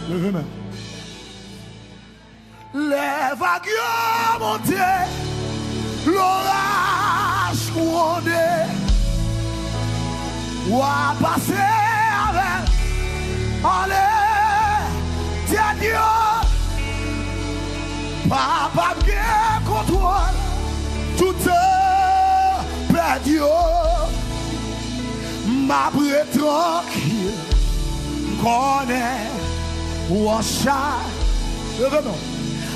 Levez main. Les vagues ont monté, l'orage grondé, ou a passé avec, allez, tiens Dieu, papa bien contrôle, tout est perdu, ma brûle tranquille, connaît, ou en chat, vraiment.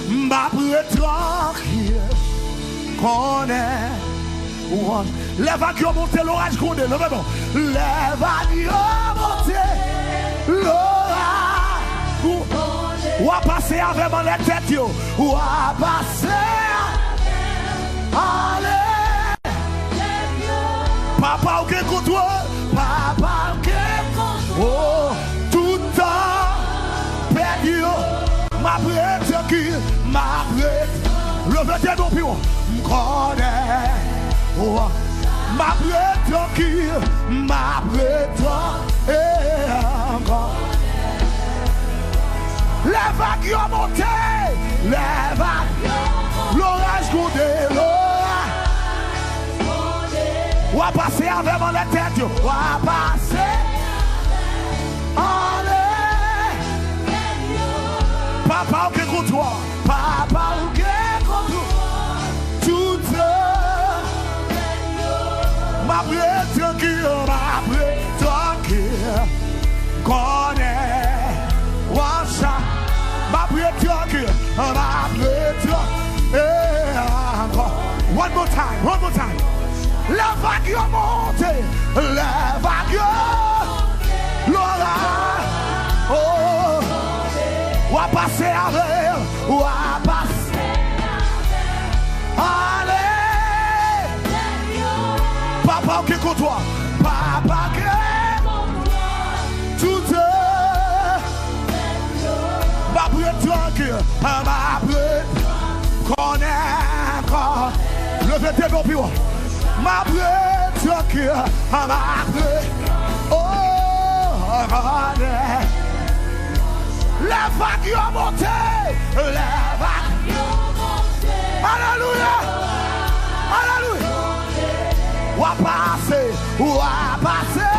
Ma brûle tranquille, connaît. Les vagues ont monté, l'orage grondé, le même. Les vagues ont monté, l'orage grondé. Ou a passé avec mon les têtes, ou a passé allez. Papa, ok, contre toi. Papa, ok, oh, tout le temps perdu. Ma brûle tranquille, ma brûle. Levez-toi non plus, m'connais. Ma brûle tranquille, ma brûle tranquille. Les vagues ont monté, les vagues. L'orage grondé, l'orage. Ou a passé avec mon la tête, ou a passé. Allez. Papa, ok, contre toi. Papa, ok, contre toi. Tout ma brûle tranquille, ma brûle tranquille. Connais, wacha. Ma brûle tranquille, ma brûle tranquille. One more time. La vague a monté, la vague l'orage. Oh. Ou a passé avec, ou a passé avec. Allez. Papa, ok, contre toi. Papa, ok. Tout ma brûle tranquille, ma brûle. Connaît. Levez tes mains plus haut. Ma brûle tranquille, ma brûle. Oh, connaît. Les vagues ont monté, les vagues ont monté. Alléluia, alléluia. Ou a passé.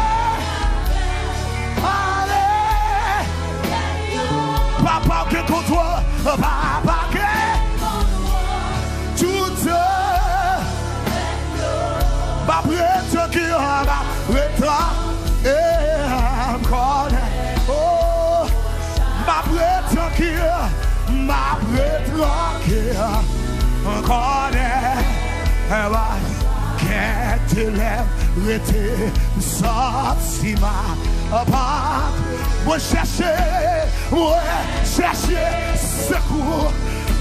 Allez. Papa qui est contre toi, papa qui est tout ma brûle qui va et encore. Oh. Ma brûle tranquille, ma brûle tranquille, connaît, qu'est-ce que lève, rete, sorti ma part, moi chercher secours,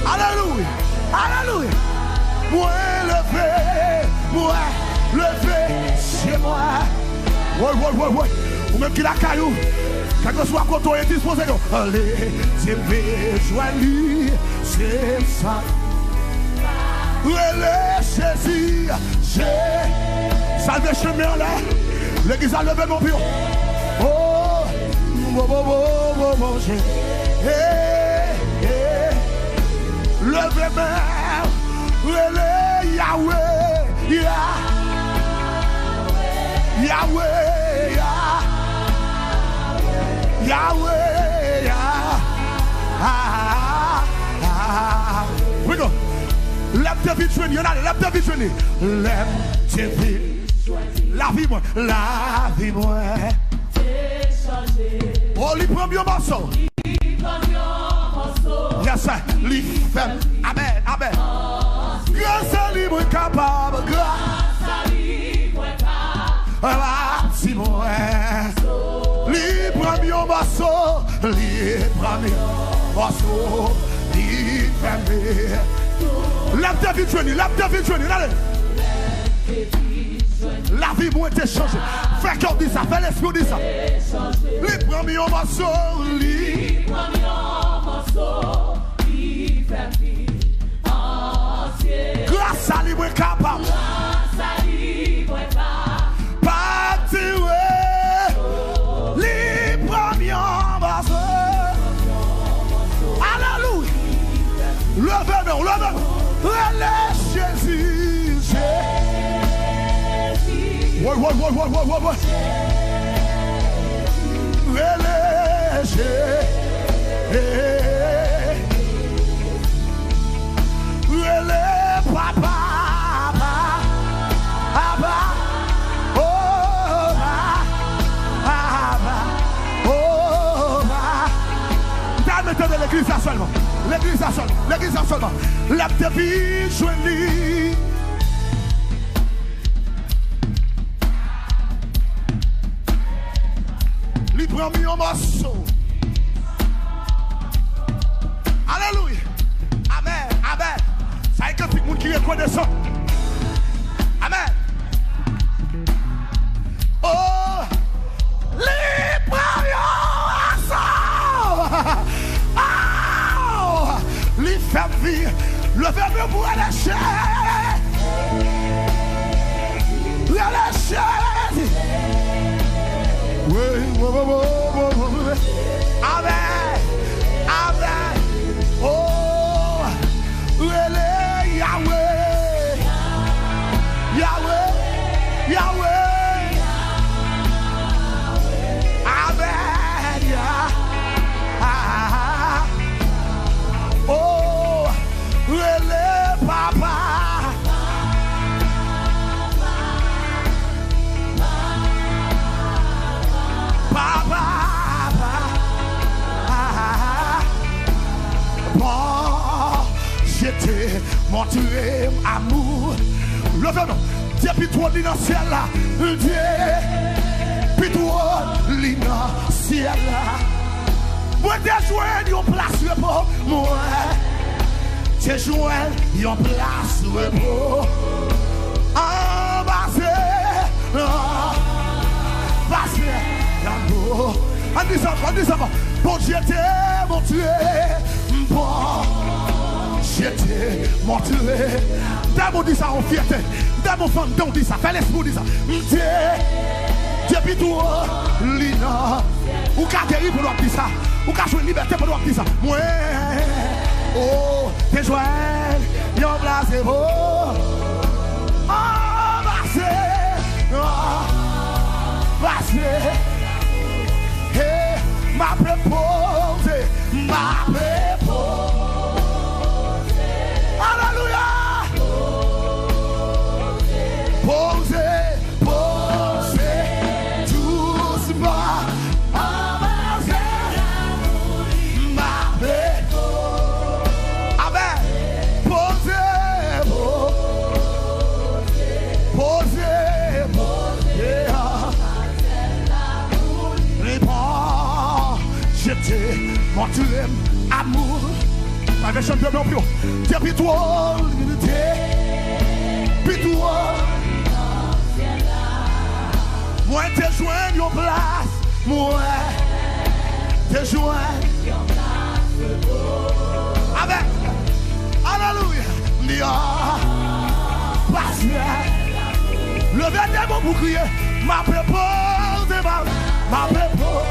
alléluia, alléluia, moi lever chez moi, ouais, ou même qui la caillou. Quand on soit content et disposé, allez, c'est joyeux, c'est ça. Relais, saisir, j'ai salvé chemin là. L'église a levé mon pied. Oh, j'ai. Levez main, relais, Yahweh, Yahweh. Yahweh, we go. Lève tes vies, lève tes vies, lève tes vies. La vie, moi. Oh, lui prend bien morceau. Yes, sir. Lui fait. Amen. Grâce à lui, moi capable. Grâce à lui, moi capable. Libre mon morceau, libre mon morceau, libre. Lève tes vies, allez. La vie m'a été changée. Fais qu'on dit ça, fais l'esprit dit ça. Libre mon morceau, libre mon morceau, libre. Grâce à libre capable. Grâce à libre capable. Parti, ouais. Libre mon morceau. Levez-nous, levez-nous. Relais Jésus. Ouais. Relais Jésus. Relais papa. Mettez l'église à seulement. L'église à seulement. L'église à seulement. La vie jolie. Il prend mis un morceau. Alléluia. Amen. Amen. Ça y est que tout le monde qui reconnaît ça. Amen. Oh. Les premiers ensemble. Les femmes vivent, le verbe pour lâcher. Oui. Amen. Amen. Oh, Yahweh. Amen. Oh, relais papa. Papa. Bon, j'étais montré amour. Levez-nous. Depuis toi, dans le ciel là. Depuis toi, dans le ciel là. Moi, t'es joué, yon place repos. Moi, t'es joué, yon place repos. Passé, l'amour. On dit ça. Bon, j'étais montré. Bon, j'étais montré. D'abord, dit ça en fierté. D'abord, fantôme, dit ça. Fais l'esprit, dit ça. Depuis toi, Lina. Ou qu'a guéri pour nous dire ça. Ou qu'a joué liberté pour nous dire ça. Moi, oh, t'es joué, yon place beau. Oh, passé. Hey, ma préposé. Alléluia. Posé. Montrem amour. La version de mon pio. Depuis toi, moi t'es joint yon place. Moi t'es joint yon place. Avec. Alléluia. Nia. Passé. Le dernier mot pour crier. Ma préposé. Ma préposé.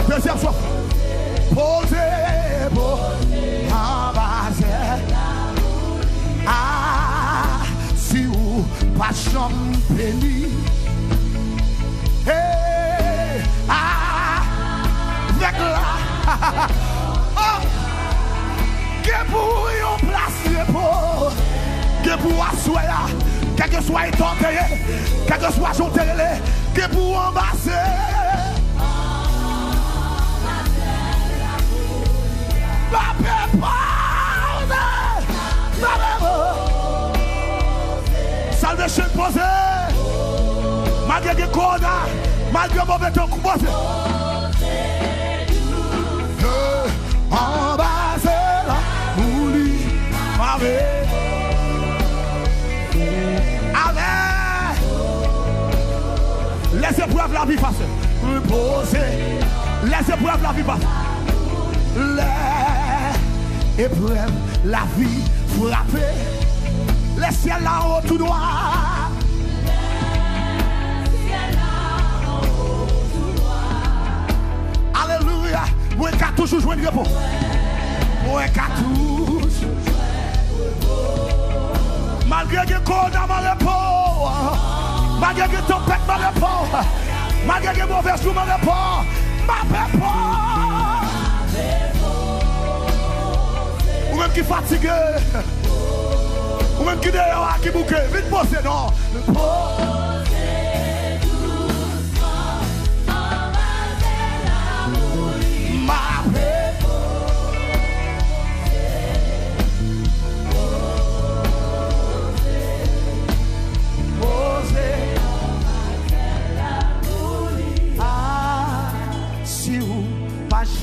Deuxième fois. Posez beau. Ah, si vous pas champigny. Hey, avec là. Oh, que pour yon place repos. Que pour asseoir là. Quel que soit tenté, quel que soit jonté, que pour embrasser. Salvation posé. Malgré des cordes, malgré mauvais temps posé. En bas là, mouli, mauvais. Amen. Les épreuves la vie facile. Reposer. Les épreuves la vie facile. les épreuves, la vie frappée, les ciels là-haut tout droit. Alléluia. Moi qui toujours joué de repos. Moi qui toujours. Malgré que qu'on a mon repos, malgré que tempête mon repos, malgré que mauvais jour mon repos, ma paix pas. Ou même qui fatigué, ou même qui dehors, qui bouquet, vite poser non.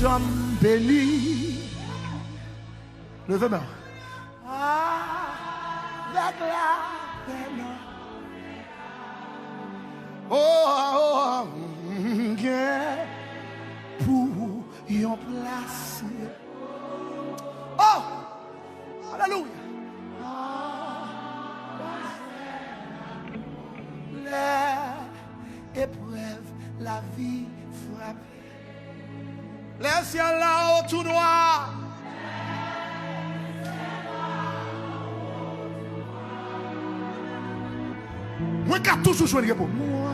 J'aime béni. Levez-moi. Avec la peine. Oh, pour y en placer. Oh, alléluia. Les épreuves, la vie frappe. Les ciels là-haut tout noir. Moi qui a toujours joué le repos. Moi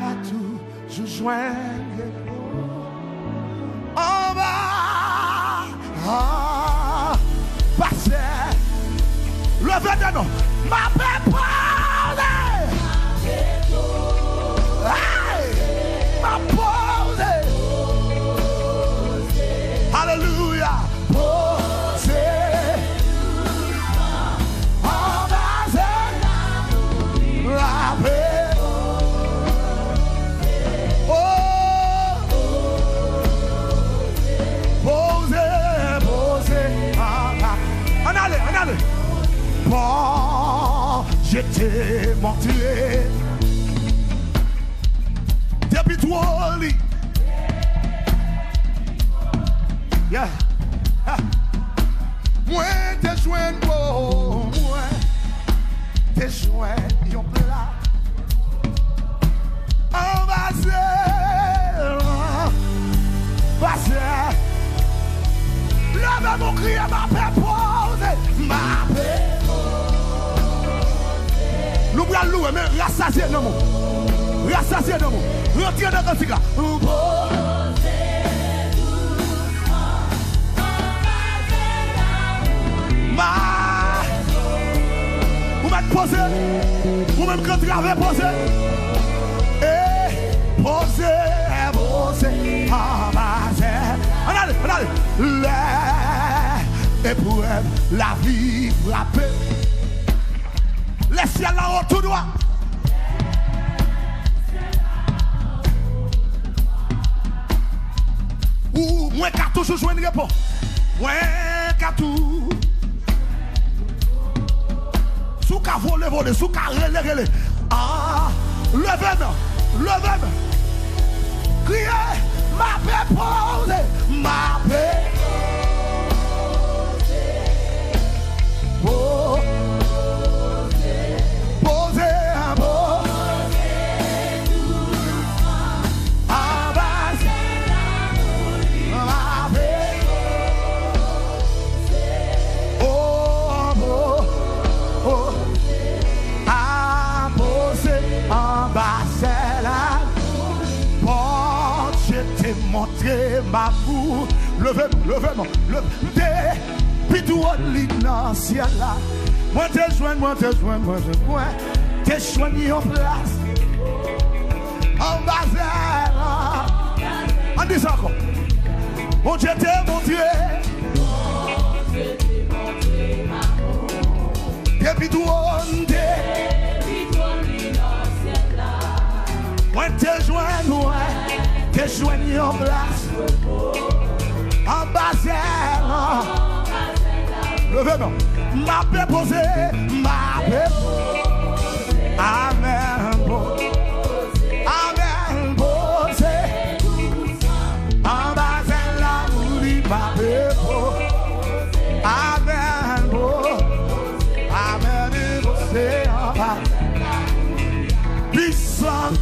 qui a toujours joué le repos. En bas, passez. Levez de nous. Ma paix parle. Ma pause. Alléluia. Posez. En bas, la paix. Oh. Posez, posez. En allez, en allez. Bon, j'étais montré. Depuis toi, lit. Yeah. Moi, t'es joint, moi, t'es joint, yon plat. On va passer. Lève mon cri à ma paix pose. Ma paix pose. Nous bras louer, mais rassasier nos mots. Rassasier nos mots. Rentrez dans le cantique là. Vous m'êtes posé, vous même quand vous avez posé, et posé, posé, on allez, les épreuves, la vie frappée, les ciels là-haut tout droit. Ou moi qui a toujours joué une réponse, moi qui a tout. Sous qu'à voler, sous qu'à relais. Ah, levez-moi. Criez, ma paix pose, ma paix pose. Posez, montrer ma boue, levez-moi, puis tout dans le ciel là. Moi te joins, te joins en place. En bas, on dit ça encore. Mon Dieu t'es montré. Et puis tout moi te joins, te joignent en place, en bas, levez-moi, ma paix posée, ma paix posée, amen, amen, posée, en bas,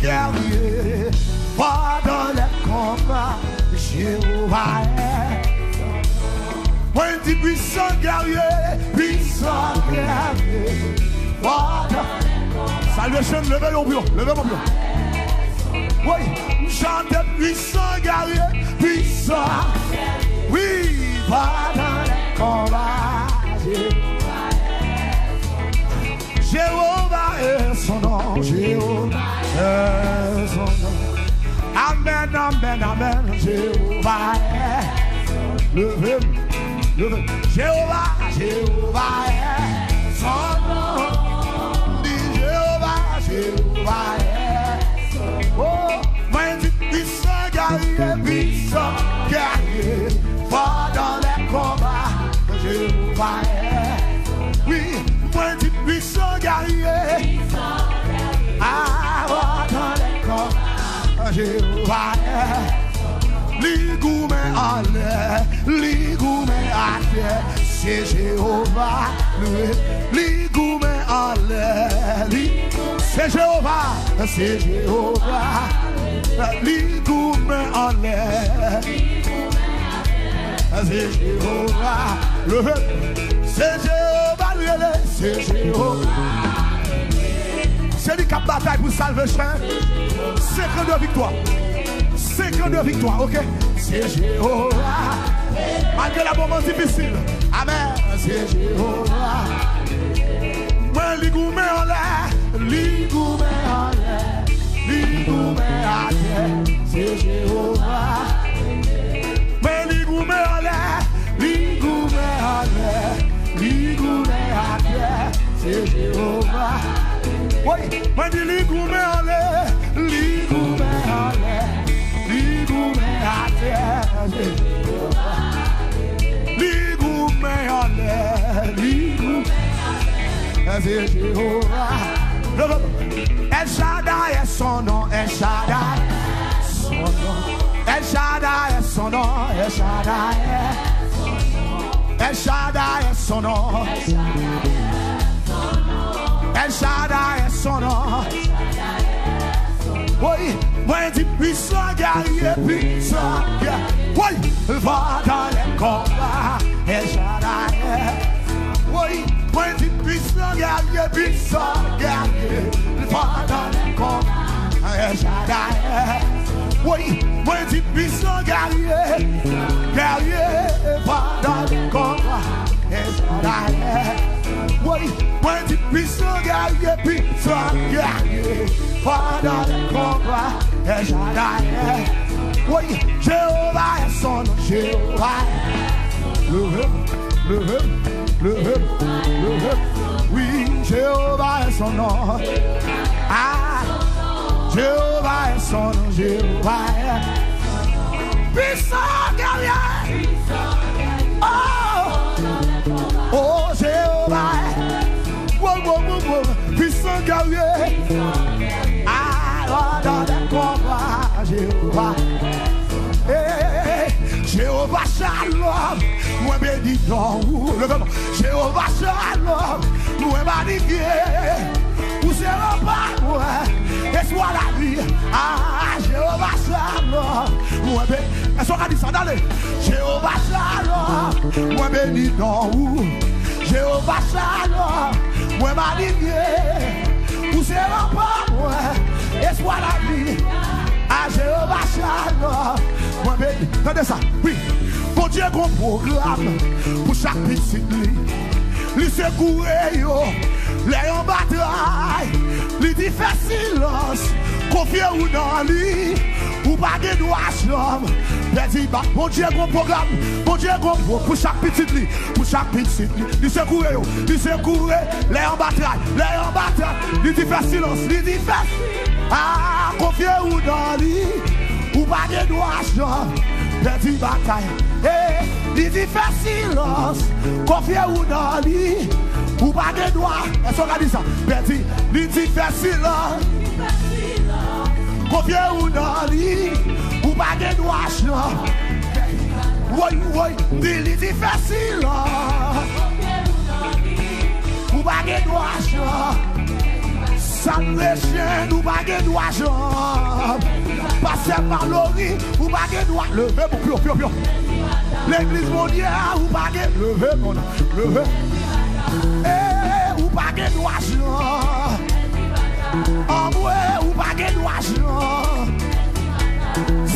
guerrier, pendant les combats, Jéhovah est. Moi dit puissant guerrier, pendant. Salvation, levez mon bureau, levez mon bureau. Oui, chante puissant guerrier, puissant. Oui, pendant les combats, Jéhovah est son nom, Jéhovah est son nom. Amen, amen, amen, Jéhovah est. Levez, levez. Jéhovah, Jéhovah est son nom. Dis Jéhovah, Jéhovah est son nom. Oh, moi dis puissant guerrier, fort dans les combats, Jéhovah est. Oui, moi dis puissant guerrier, fort dans les combats, Jéhovah est. Ligoumen en l'air, ligoumen à terre, c'est Jéhovah. Ligoumen en l'air, c'est Jéhovah, c'est Jéhovah. Ligoumen en l'air, c'est Jéhovah. C'est Jéhovah, c'est Jéhovah. C'est lui qui a bataille pour salver chien. 52 victoires. 52 victoires, ok? C'est Jéhovah. Malgré la moment difficile. Amen. C'est Jéhovah. Moi, ligoumen en l'air. Ligoumen en l'air. Ligoumen à terre. C'est Jéhovah. Moi, ligoumen en l'air. Ligoumen en l'air. Ligoumen à terre. C'est Jéhovah. Oui, moi, dis ligoumen en l'air. Ligoumen en l'air. Ligoumen à terre, ligoumen en l'air, ligoumen c'est Jéhovah. El Shaddai est son nom, El Shaddai son nom, El Shaddai est son nom, El Shaddai est son nom, El Shaddai est son nom. Oui, moi dis puissant guerrier, puissant guerrier. Oui, va dans les combats, El Shaddai. Oui, moi dis puissant guerrier, puissant guerrier. Va dans les combats, El Shaddai. Oui, moi dis puissant guerrier, guerrier. Va dans les combats, El Shaddai. Oui, moi dis puissant guerrier, puissant guerrier. Pendant le combat, El Shaddai. Oui, Jéhovah est son nom, Jéhovah. Oui, Jéhovah est son nom. Ah, Jéhovah est son nom, Jéhovah. Puissant guerrier. Oh, Jéhovah. Puissant guerrier. Dans le combat, Jéhovah. Jéhovah Shalom, moi béni dans vous. Jéhovah Shalom, moi magnifié. Vous serez pas moi, et soit la vie. Ah, Jéhovah Shalom, moi béni. Est-ce qu'on a dit ça? Allez. Jéhovah Shalom, moi béni dans vous. Jéhovah Shalom, moi magnifié. Vous serez pas moi. Et soit la vie à Jéhovah Shalom. Moi, béni. Attendez ça, oui. Bon Dieu, qu'on programme pour chaque petite lit. Lui secouer, yo. Les en bataille. Lui dit fait silence. Confiez ou dans lui. Ou pas de droit chambre. Bon Dieu, qu'on programme. Bon Dieu, qu'on pour chaque petite lit. Pour chaque petite lit. Lui secouer, yo. Lui secouer. Les en bataille. Les en bataille. Lui dit fait silence. Lui dit fait silence. Ah, confiez ou dans lui, ou pas de droit, perdu bataille. Eh, il dit fait silence, confiez ou dans lui, ou pas de droit. Est-ce qu'on a dit ça? Perdu, il dit fait silence, confiez ou dans lui, ou pas de droit. Oui, oui, il dit fait silence, ou pas de droit. Salve chien, ou pas de droit jambe. Passez par l'ori, ou pas de droit. Levez mon pio. L'église mondiale, ou pas de levez mon levez. Eh, ou pas de droit jambe. Amoué, ou pas de droit jambe.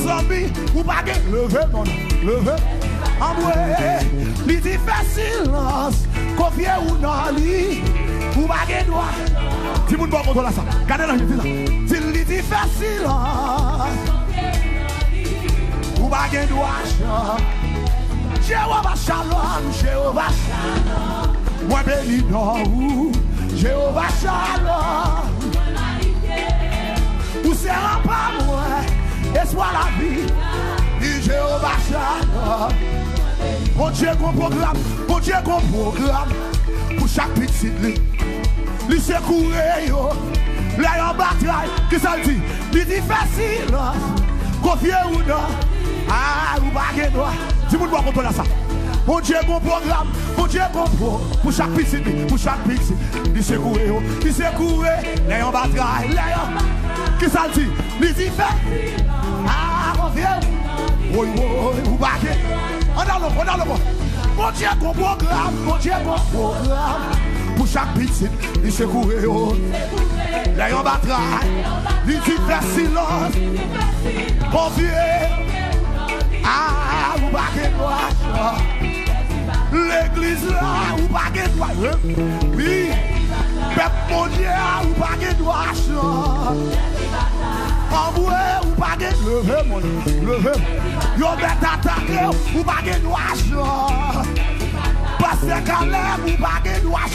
Zombie, ou pas de levez mon levez. Amoué, li dit fait silence. Confiez ou non li, ou pas de droit. Si vous ne pouvez pas contrôler ça, regardez là, je dis là. S'il dit fait silence, ou pas de droit. Jéhovah Shalom, Jéhovah Shalom. Moi béni non, Jéhovah Shalom. Ou c'est un pas moi, et soit la vie. Dit Jéhovah Shalom. Mon Dieu qu'on programme, pour chaque petite ligne. Li se courir yo, là en bataille, qui ça le dit? Li dit facile, confiez ou non? Ah, ou pas de droit. Si vous ne pouvez pas contrôler ça. Mon Dieu bon programme, mon Dieu bon pour chaque petite, li se courir yo, là en bataille, là en... Qui ça le dit? Li dit facile, ah, confiez ou non? Oui, ou pas de... On a le bon. Mon Dieu bon programme, pour chaque petite, il se courait haut. Là, il y a un bataille, il dit faire silence. Confiez, ah, ou pas de droit. L'église là, ou pas de droit. Oui, peuple mondial, ou pas de droit. Envoyé, ou pas de lever. Yo bête attaqué, ou pas de droit. Passez Caleb, ou pas de droit.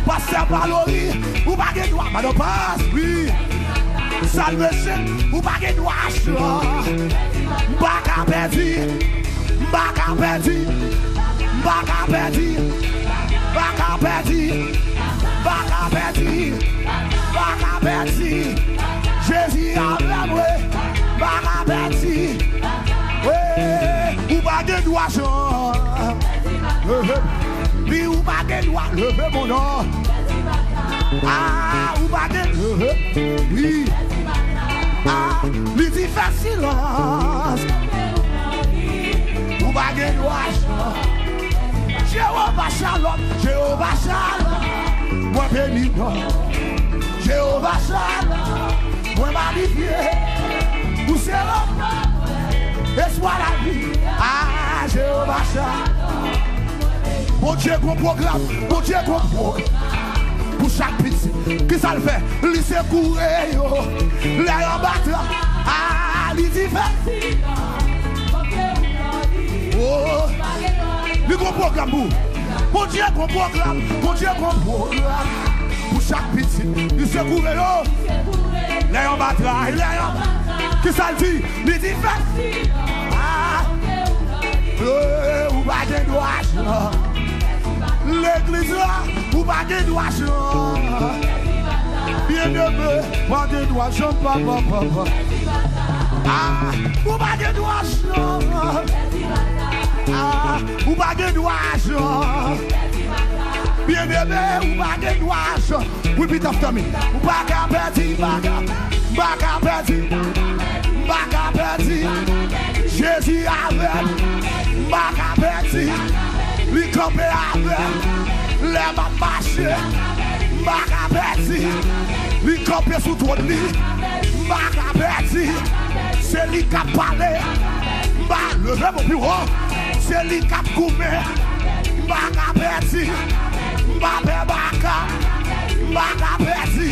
Passez Valori, ou pas de droit. Madame passe, oui. Salve chien, ou pas de droit. Mbaka perdu. Jésus a moi, mbaka perdu. Ou pas de droit. Oui, ou pas de droit, levez mon nom. Ah, ou pas de oui. Ah, lui dit faire silence. Ou pas de droit. Jéhovah Shalom. Moi béni, Jéhovah Shalom. Moi magnifié. Où c'est l'homme? Et soit la vie. Ah, Jéhovah Shalom. Mon Dieu qu'on programme, pour chaque petit, qui ça le fait? Li se courir yo, les en battre, ah, li dit fait. Oh, li qu'on programme pour. Mon Dieu qu'on programme, pour chaque petit, li se courir yo, les en battre, qui ça le dit? Li dit fait. Ah, ou pas de droit. L'église là, ou pas de droit. Bien aimé, pas de droit, papa. Ah, ou pas de droit. Ah, ou pas de droit. Bien aimé, ou pas de droit. Repeat after me. Ou pas qu'à perdu. Jésus avec, mbaka perdu. Li campé avec, les m'a marché, mbaka perdu. Li campé sous toi de lit, mbaka perdu. C'est lui qui a parlé, le vrai mon bureau. C'est lui qui a coupé, mbaka perdu. Mbaka perdu.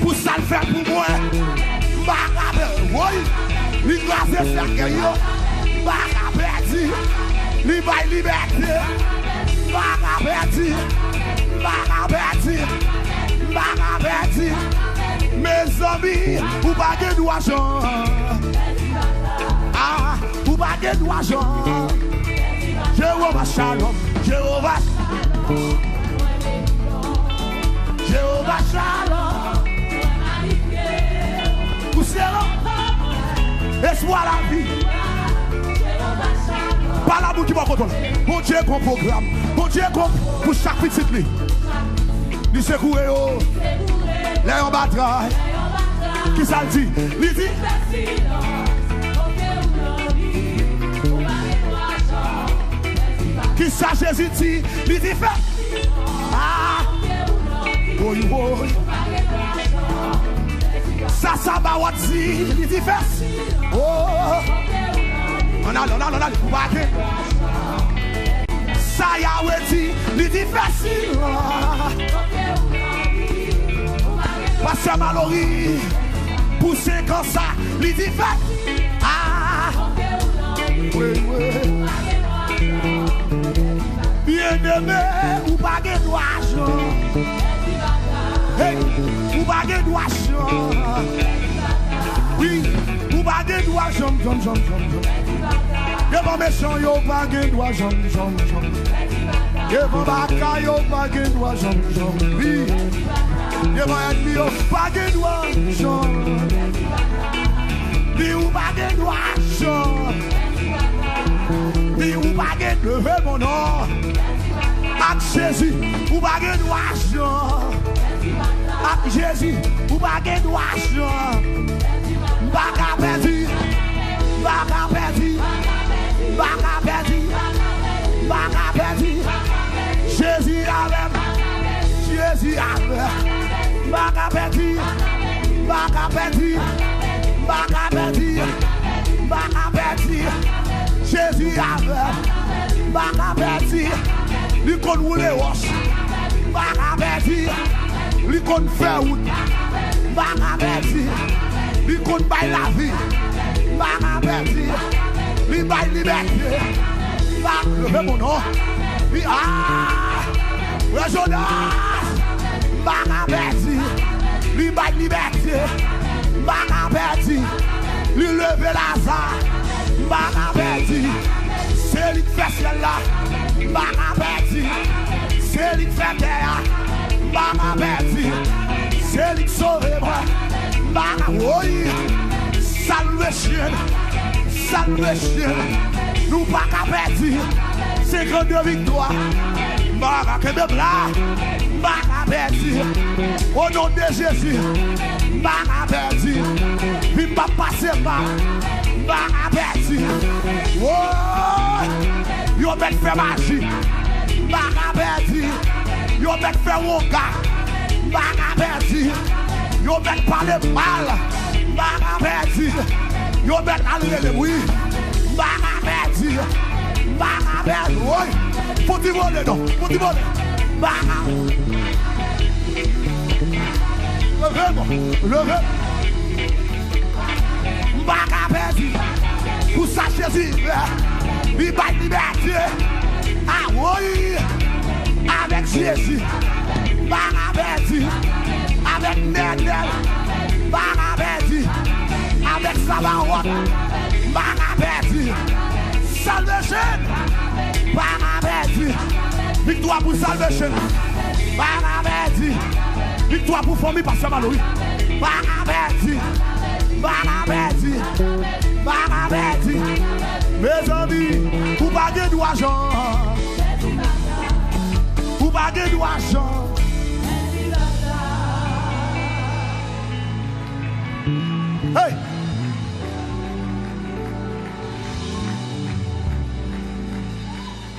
Pour ça le faire pour moi, mbaka perdu. Oui, li grâce à yo, mbaka perdu. Li bay liberté, mbaka perdu. Mes amis, ou pas de droit. Ah, ou pas de droit. Jéhovah Shalom, Jéhovah Shalom. Où c'est là? Espoir la vie. Pas la bouche qui va contrôler. Mon Dieu qu'on programme. Mon Dieu qu'on pour chaque petite ligne. Du secouer. Là, on bataille. Qui ça le dit? Il dit. Qui ça Jésus dit? Il dit fait. Ah. Oui, oui. Ça va what dit? Il dit fait. Oh. On a, pour baguer. Ça y a dit, il dit facile. Pasteur Mallory, pousser comme ça, il dit fait. Ah, oui, oui. Bien aimé, ou pas de d'argent. Hey, ou pas de d'argent. Oui, ou pas de d'argent, Y'a pas méchant, y'a pas de d'argent, Y'a pas baka, y'a pas de d'argent, Oui, y'a pas ennemi, y'a pas de d'argent. Ni ou pas de d'argent. Ni ou pas de lever mon nom. Avec Jésus, ou pas de d'argent. Avec Jésus, ou pas de d'argent. Baka perdu, baka perdu, baka perdu, baka perdu. Jésus avec, Jésus avec, baka perdu, baka perdu, baka perdu, baka perdu. Jésus avec, baka perdu. Lui qu'on roule roche, baka perdu. Lui qu'on fait route, baka perdu. Lui qu'on baille la vie, baka perdu. Lui baille liberté, baka lever mon nom. Lui ah, ouais Jonas, baka perdu. Lui baille liberté, baka perdu. Lui lever Lazare, baka perdu. C'est lui qui fait celle-là, baka perdu. C'est lui qui fait terre, baka perdu. C'est lui qui sauve moi. Oui, salvation, nous pas qu'à perdre, c'est grande victoire, Mara que de blas, Mara perdu, au nom de Jésus, Mara perdu, il m'a passé par, Mara perdu, oh, yo met fait magie, Mara perdu, yo met fait woga, Mara perdu. Yo met parler mal, Mara perdu. Yo met aller le oui, Mara perdu. Mara perdu, oui. Faut y voler non, faut y voler. Mara. Levez. Mara perdu. Pour ça Jésus, il va liberté. Ah oui, avec Jésus, Mara perdu. Avec Nedel, Barabedi, avec Sabarote, Barabedi, Salvation, Barabedi, victoire pour Salvation, Barabedi, victoire pour famille par Sabalori, Barabedi, mes amis, vous baguez d'argent, vous baguez d'argent. Hey!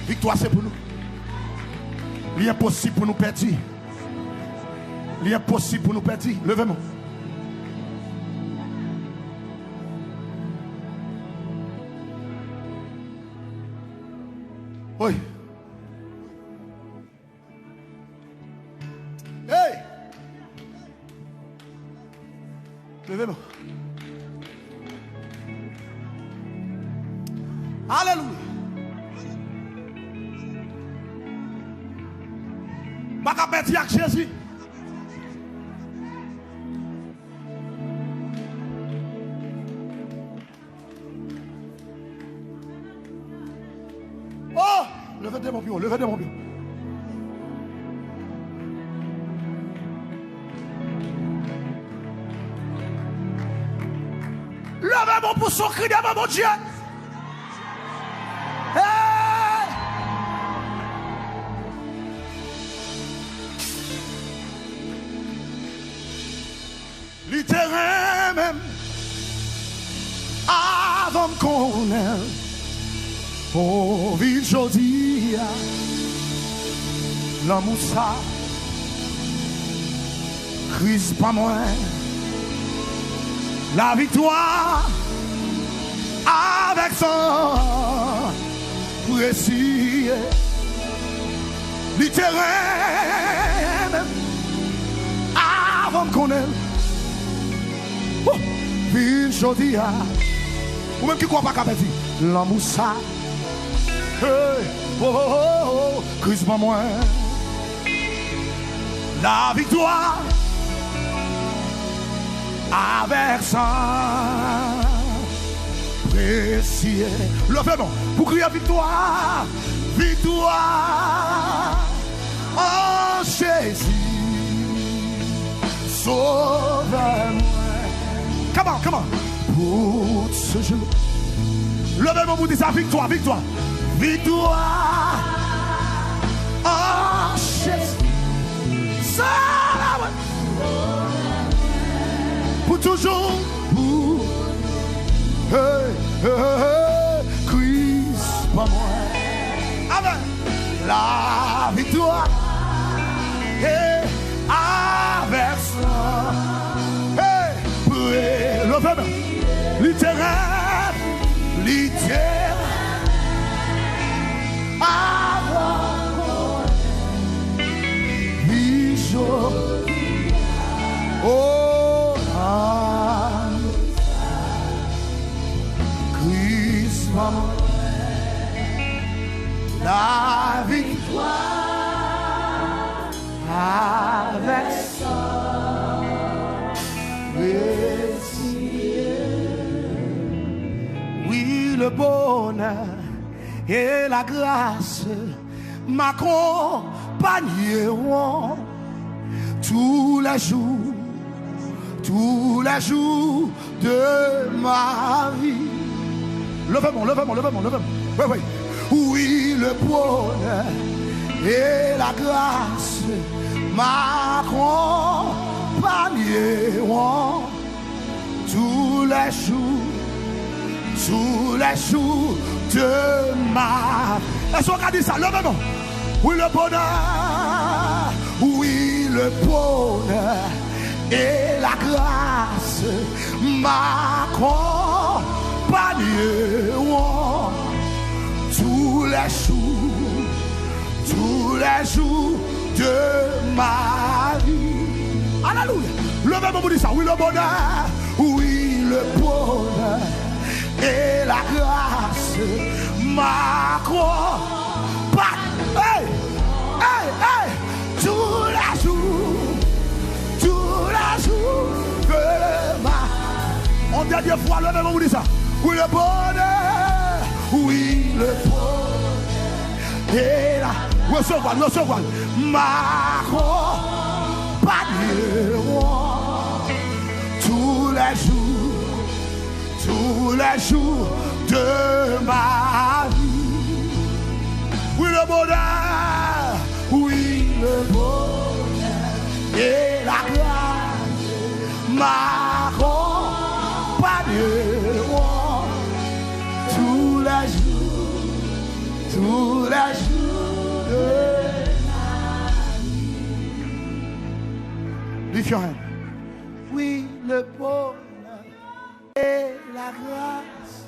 Victoire c'est pour nous. Il est impossible pour nous perdre. Il est impossible pour nous perdre. Levez-moi. Oui. Hey! Levez-moi. Alléluia. Pas perdre avec Jésus. Oh, levez mon pion, levez mon pion. Levez mon pouce, cri devant mon Dieu. littéralement même avant qu'on ait pour vivre aujourd'hui l'amour ça crise pas moins la victoire avec son précis littéralement avant qu'on ait vivre aujourd'hui ou même qui croit pas qu'à dire l'amour ça hey, oh oh oh oh crise pas moins la victoire avec ça précieux levez-moi pour crier victoire victoire en Jésus sauve-moi come on pour ce jour levez-moi pour dire ça victoire victoire victoire en Jésus sauve-moi pour toujours pour Christ pas moi avec la victoire et avec ça levez-moi littéraire avant Bichot oh Christ la victoire avec ça oui le bonheur et la grâce m'accompagneront tous les jours de ma vie. Levez-moi. Oui. Oui, le bonheur et la grâce m'accompagneront tous les jours de ma vie. Est-ce qu'on a dit ça? Levez-moi. Oui, le bonheur. Oui, le bonheur et la grâce m'accompagneront tous les jours de ma vie. Alléluia. Levez-moi pour dire ça. Oui, le bonheur. Oui, le bonheur et la grâce m'accompagnent. Hey, tous les jours de ma vie. En dernière fois, levez-moi pour dire ça. Oui, le bonheur. Oui, le bonheur et la recevoir m'accompagneront tous les jours de ma vie. Oui, le bonheur, oui, le bonheur et la grâce m'accompagneront tous les jours de ma vie. Lift your hand. Oui, le bonheur et la grâce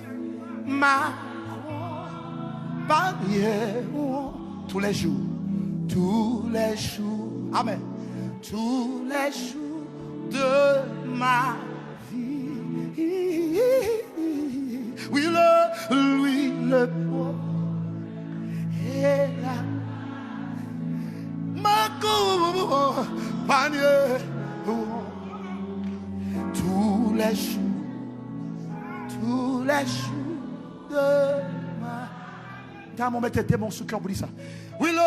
m'accompagneront tous les jours. Amen. Tous les jours de ma vie. Oui, le bonheur et la m'accompagneront tous les jours de ma vie. T'as mon mettre mon sous cœur pour dire ça. Oui, le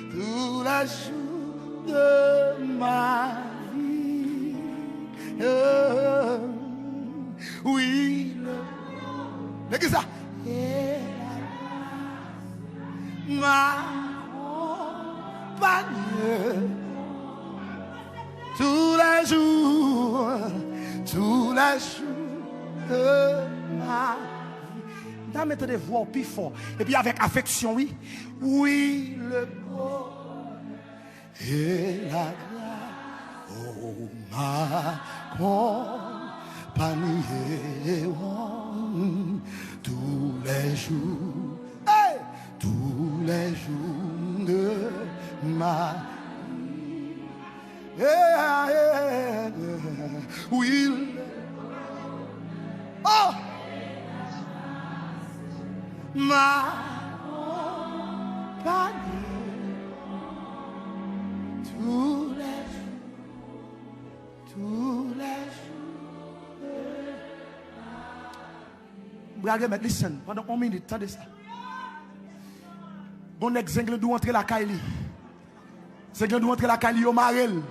tous les jours de ma vie. les jours de ma vie. Dans mettre des voix au plus fort. Et puis avec affection, oui. Oui, le bonheur et la grâce. Oh, ma compagnie. Tous les jours. Hey! Tous les jours de ma vie. Yeah, oui. Oh, ma compagnie. Tous les jours. Bravo, mais listen, pendant 1 minute, attendez ça. Bon exemple d'où entrer la Kaili. C'est que nous entrer la Kaili au Marel.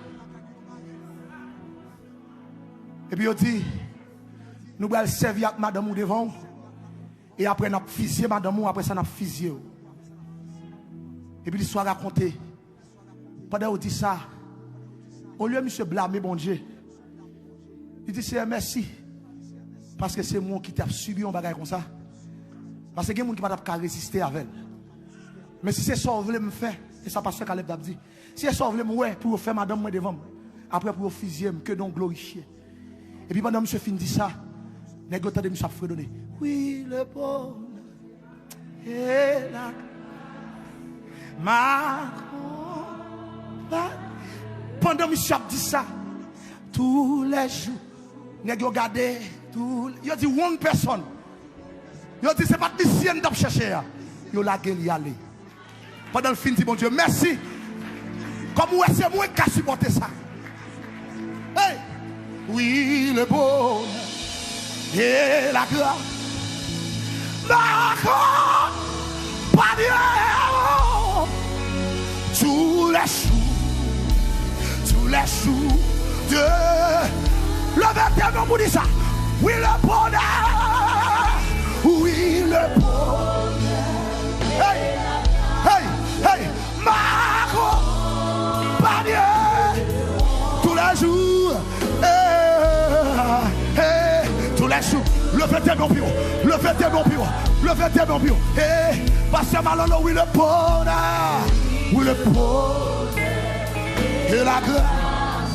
Et puis il dit, nous allons servir avec madame ou devant. Et après nous avons fusillé madame ou après ça nous avons fusillé. Et puis l'histoire racontée. Pendant qu'on dit ça, au lieu de monsieur blâmer bon Dieu, il dit c'est merci. Parce que c'est moi qui t'ai subi un bagage comme ça. Parce que il y a des gens qui ne peuvent pas résister avec elle. Mais si c'est ça que vous voulez me faire, et ça passe Caleb a dit, si c'est ça que vous voulez me faire pour faire madame moi devant, après pour fusiller, que donc glorifier. Et puis pendant que monsieur fin dit ça, les gars de monsieur a fredonné. Oui, le bonheur et la ma pendant que monsieur a dit ça, tous les jours, les gars regardez, il a dit one person. Il a dit c'est pas de mission d'ap chercher. Il a la gueule y aller. Pendant le film, dit bon Dieu, merci. Comme ouais, c'est moi qui a supporté ça. Hey! Oui, le bonheur et la grâce. Ma compagnie. Tous les jours de. Levez tes mains pour dire ça. Oui, le bonheur. Oui, le bonheur. Hey! Hey! Hey! Ma compagnie. Tous les jours. Tous les jours. Levez tes mains pire. Levez tes mains pire. Levez tes mains pire. Pasteur Malolo, oui, le bonheur. Oui, le bonheur. Et la grâce.